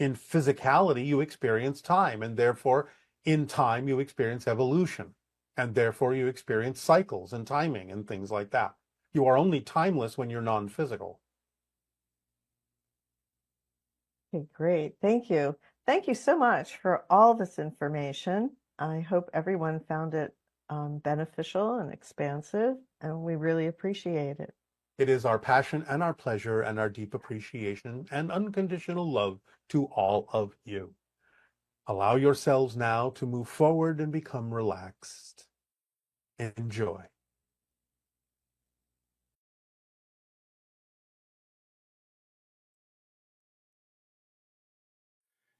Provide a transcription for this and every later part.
In physicality, you experience time, and therefore in time you experience evolution, and therefore you experience cycles and timing and things like that. You are only timeless when you're non-physical. Okay, great. Thank you. Thank you so much for all this information. I hope everyone found it beneficial and expansive, and we really appreciate it. It is our passion and our pleasure and our deep appreciation and unconditional love to all of you. Allow yourselves now to move forward and become relaxed. Enjoy.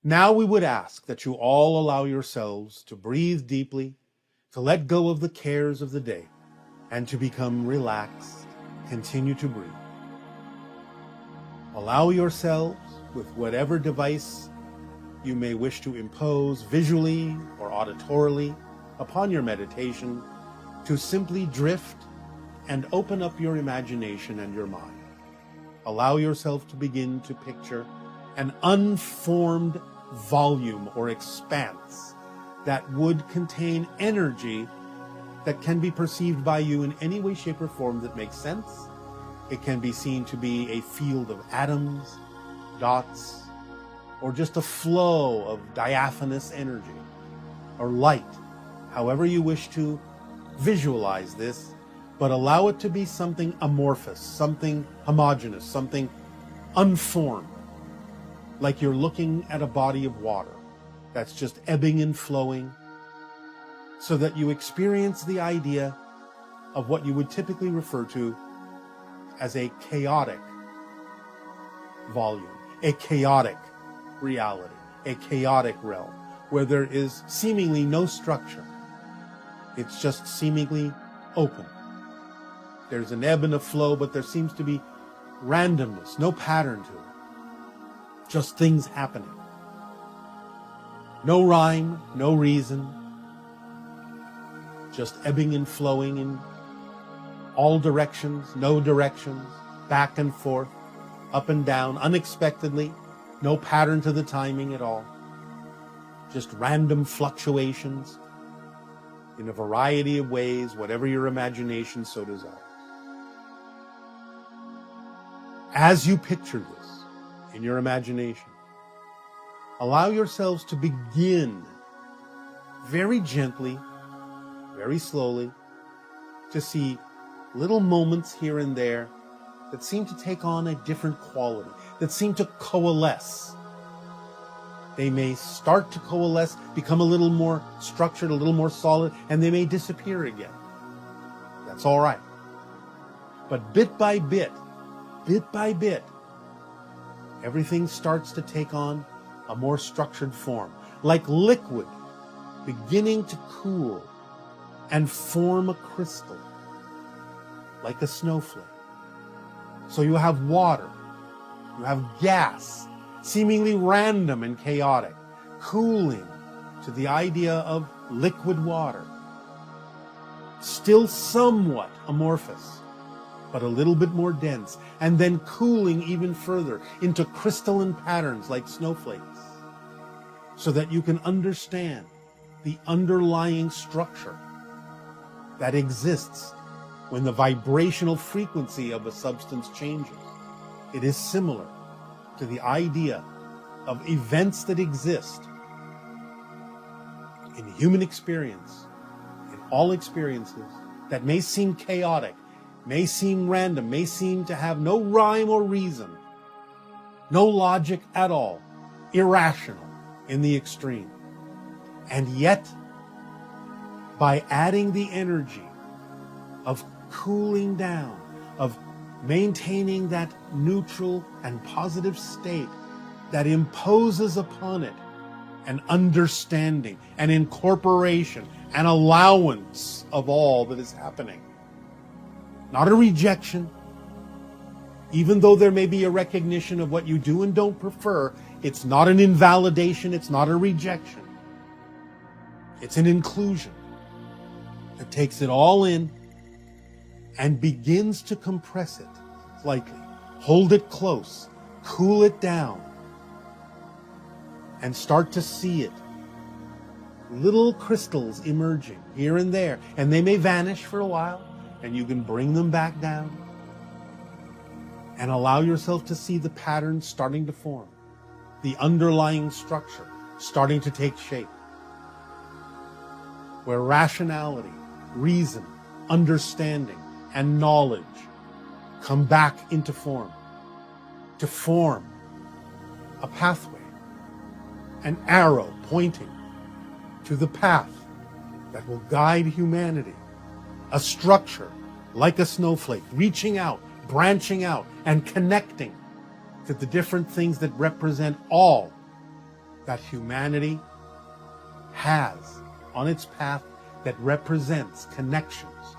Now we would ask that you all allow yourselves to breathe deeply, to let go of the cares of the day, and to become relaxed. Continue to breathe. Allow yourselves, with whatever device you may wish to impose visually or auditorily upon your meditation, to simply drift and open up your imagination and your mind. Allow yourself to begin to picture an unformed volume or expanse that would contain energy that can be perceived by you in any way, shape, or form that makes sense. It can be seen to be a field of atoms, dots, or just a flow of diaphanous energy or light, however you wish to visualize this, but allow it to be something amorphous, something homogeneous, something unformed, like you're looking at a body of water that's just ebbing and flowing, so that you experience the idea of what you would typically refer to as a chaotic volume, a chaotic reality, a chaotic realm, where there is seemingly no structure. It's just seemingly open. There's an ebb and a flow, but there seems to be randomness, no pattern to it. Just things happening. No rhyme, no reason. Just ebbing and flowing in all directions, no directions, back and forth, up and down, unexpectedly, no pattern to the timing at all. Just random fluctuations in a variety of ways, whatever your imagination so desires. As you picture this in your imagination, allow yourselves to begin very gently, very slowly, to see little moments here and there that seem to take on a different quality, that seem to coalesce. They may start to coalesce, become a little more structured, a little more solid, and they may disappear again. That's all right. But bit by bit, everything starts to take on a more structured form, like liquid beginning to cool and form a crystal, like a snowflake. So you have water, you have gas, seemingly random and chaotic, cooling to the idea of liquid water, still somewhat amorphous, but a little bit more dense, and then cooling even further into crystalline patterns like snowflakes, so that you can understand the underlying structure that exists when the vibrational frequency of a substance changes. It is similar to the idea of events that exist in human experience, in all experiences, that may seem chaotic, may seem random, may seem to have no rhyme or reason, no logic at all, irrational in the extreme. And yet, by adding the energy of cooling down, of maintaining that neutral and positive state that imposes upon it an understanding, an incorporation, an allowance of all that is happening. Not a rejection. Even though there may be a recognition of what you do and don't prefer, it's not an invalidation, it's not a rejection. It's an inclusion that takes it all in and begins to compress it slightly, hold it close, cool it down, and start to see it. Little crystals emerging here and there, and they may vanish for a while, and you can bring them back down and allow yourself to see the patterns starting to form, the underlying structure starting to take shape, where rationality, reason, understanding, and knowledge come back into form, to form a pathway, an arrow pointing to the path that will guide humanity, a structure like a snowflake, reaching out, branching out, and connecting to the different things that represent all that humanity has on its path, that represents connections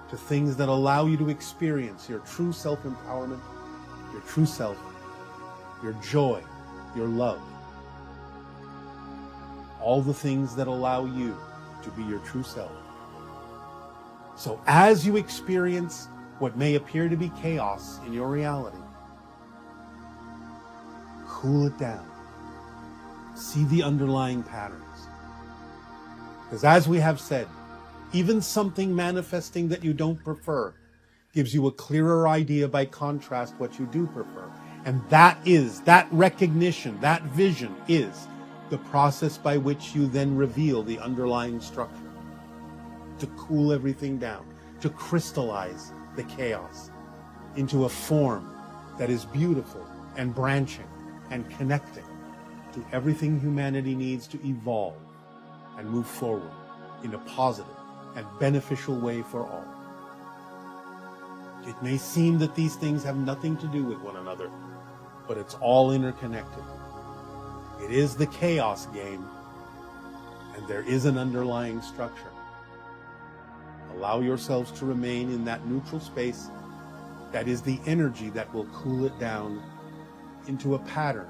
to things that allow you to experience your true self-empowerment, your true self, your joy, your love. All the things that allow you to be your true self. So as you experience what may appear to be chaos in your reality, cool it down. See the underlying patterns. Because as we have said, even something manifesting that you don't prefer gives you a clearer idea by contrast what you do prefer. And that recognition, that vision is the process by which you then reveal the underlying structure, to cool everything down, to crystallize the chaos into a form that is beautiful and branching and connecting to everything humanity needs to evolve and move forward in a positive and beneficial way for all. It may seem that these things have nothing to do with one another, but it's all interconnected. It is the chaos game, and there is an underlying structure. Allow yourselves to remain in that neutral space that is the energy that will cool it down into a pattern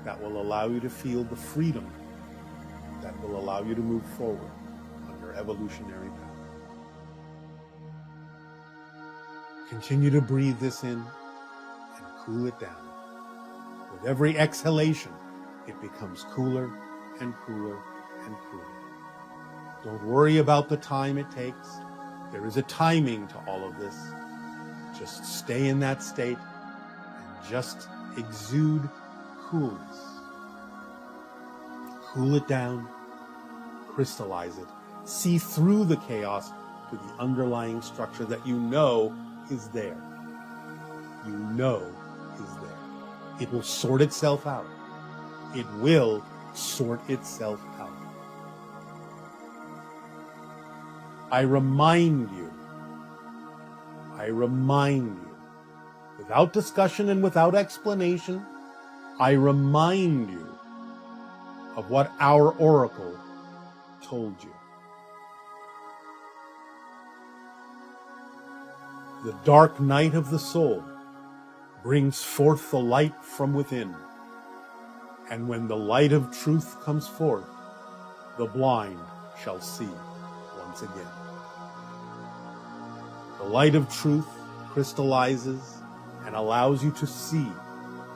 that will allow you to feel the freedom that will allow you to move forward on your evolutionary path. Continue to breathe this in and cool it down. With every exhalation, it becomes cooler and cooler and cooler. Don't worry about the time it takes. There is a timing to all of this. Just stay in that state and just exude coolness. Cool it down, crystallize it, see through the chaos to the underlying structure that you know is there. You know is there. It will sort itself out. It will sort itself out. I remind you, without discussion and without explanation, I remind you of what our oracle told you. The dark night of the soul brings forth the light from within. And when the light of truth comes forth, the blind shall see once again. The light of truth crystallizes and allows you to see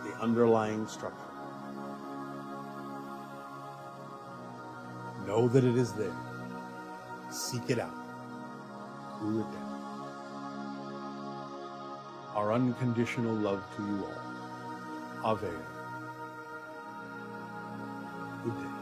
the underlying structure. Know that it is there. Seek it out. Cool it down. Our unconditional love to you all. Ave. Good day.